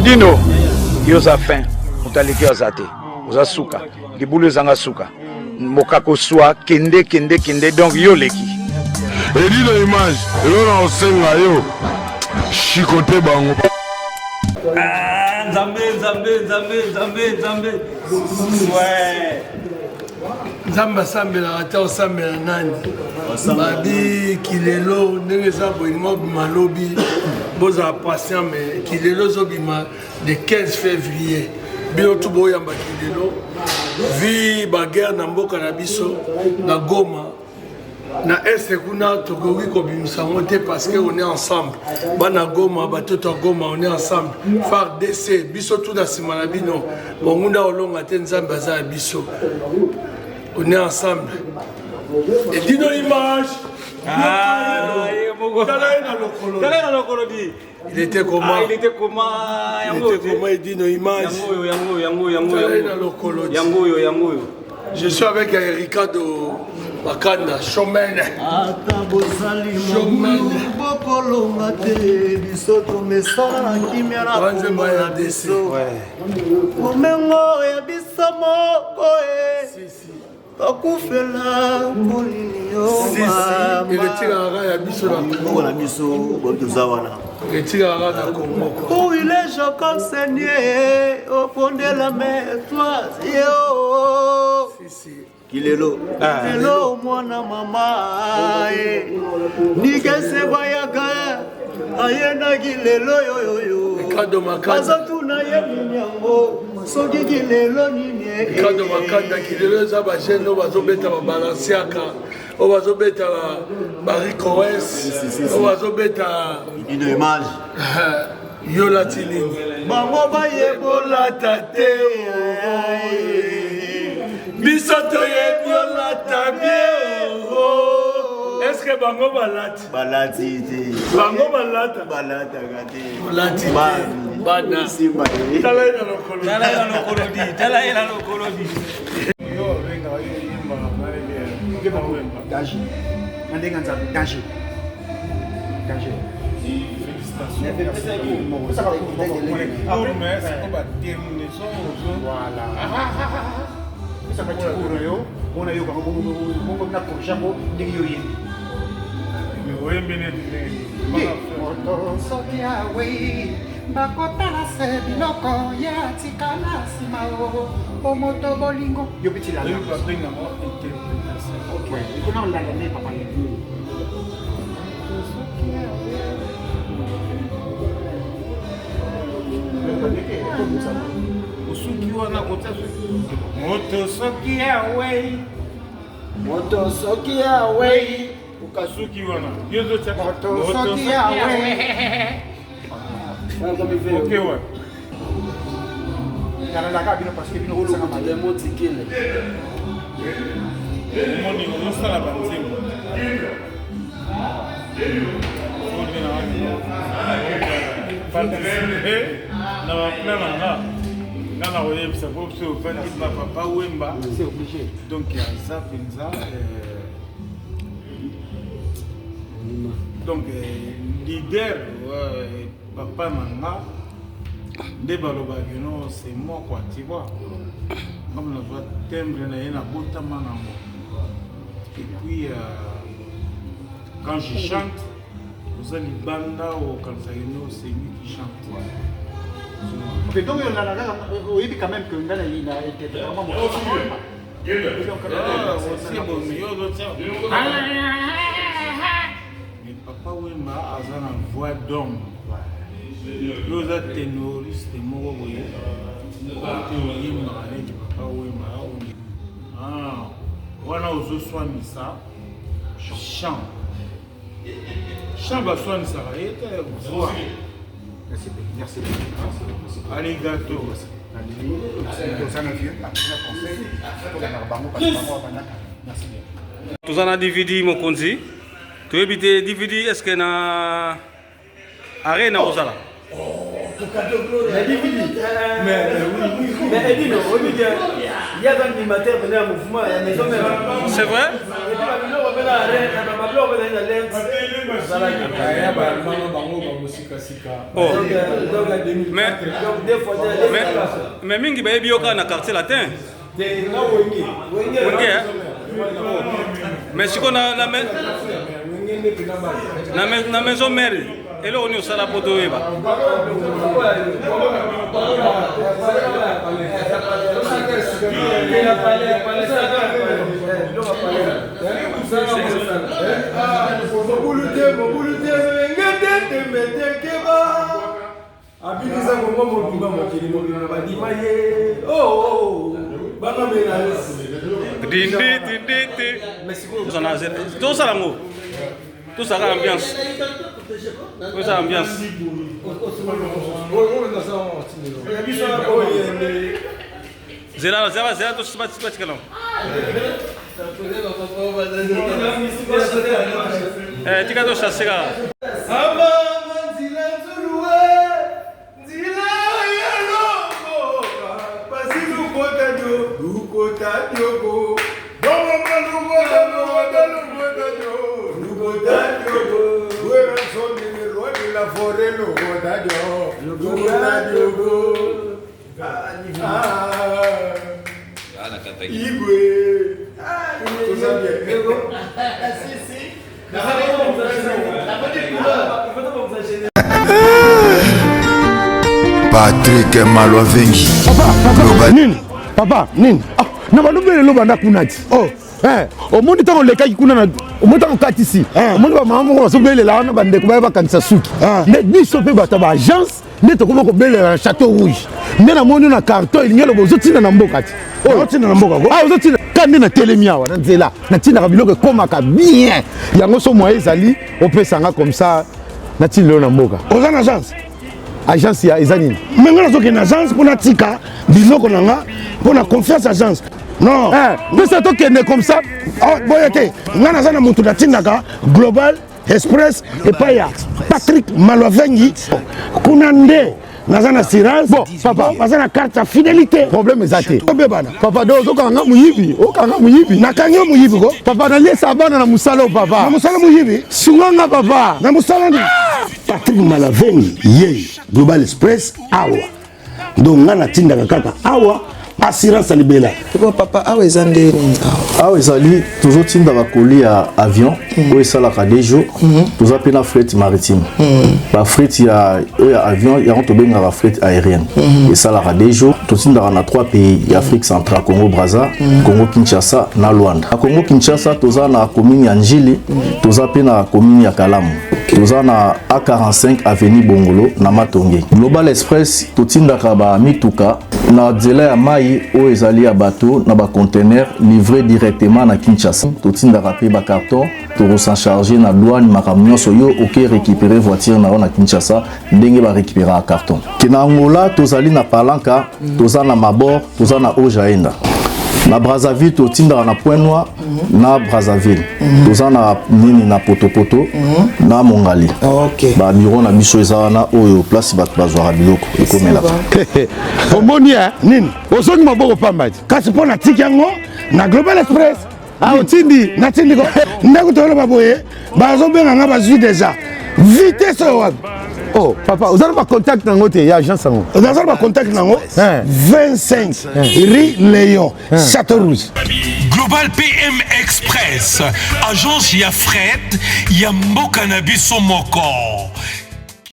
Edino, yoza fin, mutaliki azate, oza suka, libulu zanga suka, mokako swa, kende, donc yo leki. Edino image, yo na osenga yo, chikote bango. Nzambe. Ouais. Nzamba sambela ata osambela nani babi kilelo ndenge eza bolingo bima lobi bozala patient mais kilelo ezobima de 15 février bino tu boyamba kilelo vi baguerre na mboka na biso na Goma na este kuna tokoki kobimisa yango te parce que on est ensemble bana Goma batoto ya Goma on est ensemble FARDC biso tu na nsima na bino bongunda olonga te nzambe aza ya biso. On est ensemble. Et dis-nous l'image. Il était comment? Il était comment? Il dit nos images. Je suis avec Erika de Wakanda, Showman. Akufela molinyo mama eretirara ya biso na biso botozawana eretirara na Congo pour il est Jacob Seigneur au fond de la mer toi yo kilelo kilelo mwana mama nigese bayaga ayena kilelo yo kado makanda tuna yeminyango soki kilelo nini kado makanda kilelo za ba jeune o bazobeta ba balansiaka o bazobeta ba Ricoes o bazobeta une image yo latini bango bayebola tate biso toyebi tabie est-ce que bango balati te bango balata gati balati bana simba tala ina lokolo di yo venga yo yimba ngale ke ba wemba dashi mandenga nzabu dashi bakotala se biloko ya tikala nsima o moto bolingo moto soki awei ukasuki wana moto soki awei okay wa yanalaka bino parce que bino oloko mademo tikele moni osala banzembo participer na baplan nanga nga na koyebisa po so ofandi ba papa wemba c'est obligé donc aza mpenza donc leader papa nanga nde balobaki no c'est moi quoi tu vois comme nazwa timbre na ye nabotama nango et puis quand je chante oza libanda okanisaki no c'est lui qui chante. Ok, donc on dit quand même que on a été vraiment mais papa Wemba aza na voix d'homme. Yo oza ténoriste moko boye oyembaka neti papa Wemba wana ozoswanisa chant baswanisaka ye te voix. Merci. Arigato. Tozana DVD mokonzi. Tu éviter DVD est-ce que na arena ozala? Mais Edino, on dit que y a un animateur venu à mouvement, il y a une maison même. C'est vrai? Et puis, la maison va venir à l'air, la maison va venir à l'air. Oh. Donc, à 2004. Mais- Donc, des fois, Mais mingi bayebi yo kaka na quartier latin. Wenge, hein? Mais siko na maison mère. Et là on est au sala poto eba. Abiliza bongo mobimba mokili mobimba badima ye oh bana menalisi Dindi. Tout ça là-haut. Tout ça ambiance. Tout ça ambiance. Zela tout ça pas là. Tika to chasser. Patrick Malwavengi. Papa, nini? Ah, na balobele lo banda kunati. Oh, omondi tango lekaki kuna na omondi tango katisi. Omondi ba mama ko sobele la na bande ko ba kanisa suki. Ne biso pe bata ba agence ne to ko bele na Château Rouge. Ne na moni na carton il ngelo bozo tina na mboka ti. Oh, tina na mboka ko. Ah, ozo tina kandi na telemia wa na nzela. Na tina ka biloko komaka bien. Yango so mo ezali opesanga comme ça na tina na mboka. Oza na agence. Agence ya ezanini. Menga nazoke na agence pour na tika biloko nanga pour na confiance agence. Non, mais ça toque comme ça. Oh, boyete, ngana zana mutu na tindaka Global Express et paya Patrick Malwavengi kunande nazana assurance. Bon, papa, nazana carte à fidélité. Problème ezate. Obebana. Papa do zo kanga muyibi, o kanga muyibi. Na kanyo muyibi ko. Papa na lesa bana na musala papa. Na musala muyibi. Sunganga papa. Na musala ni Patrick Malwavengi ye Global Express awa. Donc ngana tindaka kaka awa. Assurance libela. Papa, awa ezandeni. Awa ezali toujours tindaka colis à avion ou esalaka des jours toujours pena fret maritime. Ba fret ya avion ya on to benga fret aérienne. Esalaka des jours to tindaka na 3 pays Afrique centrale, Congo Brazza, Congo Kinshasa na Luanda. A Congo Kinshasa toza na commune ya Njili, toza pena commune ya Kalamu. Toza na A45 avenue Bongolo na Matonge. Global Express to tindaka ba mituka na nzela ya mai o ezali ya bateau na ba conteneur livré directement na Kinshasa. Totindaka pe ba carton to recharger na douane makambo nyonso yo oke récupérer voiture na na Kinshasa ndenge ba récupérer carton. Kina Angola tozali na Palanca, toza na Mabor, toza na Ojaenda. Na Brazzaville totindaka na Point Noir na Brazzaville. Toza na nini na Potopoto na Mongali. OK. Ba bureau na biso eza na oyo place bato bazwaka biloko ekomela. Omoni nini? Ozongi maboko pambati. Kasi pona tiki yango na Global Express. Ah otindi na tindi ko. Ndako tolo baboye bazo benga nga bazwi déjà. Vitesse wapi? Oh, papa, vous avez pas contact dans votre agence? Vous avez pas contact dans 25 Rue Léon, Château Rouge. Global PM Express, agence ya fret, ya mboka na biso moko.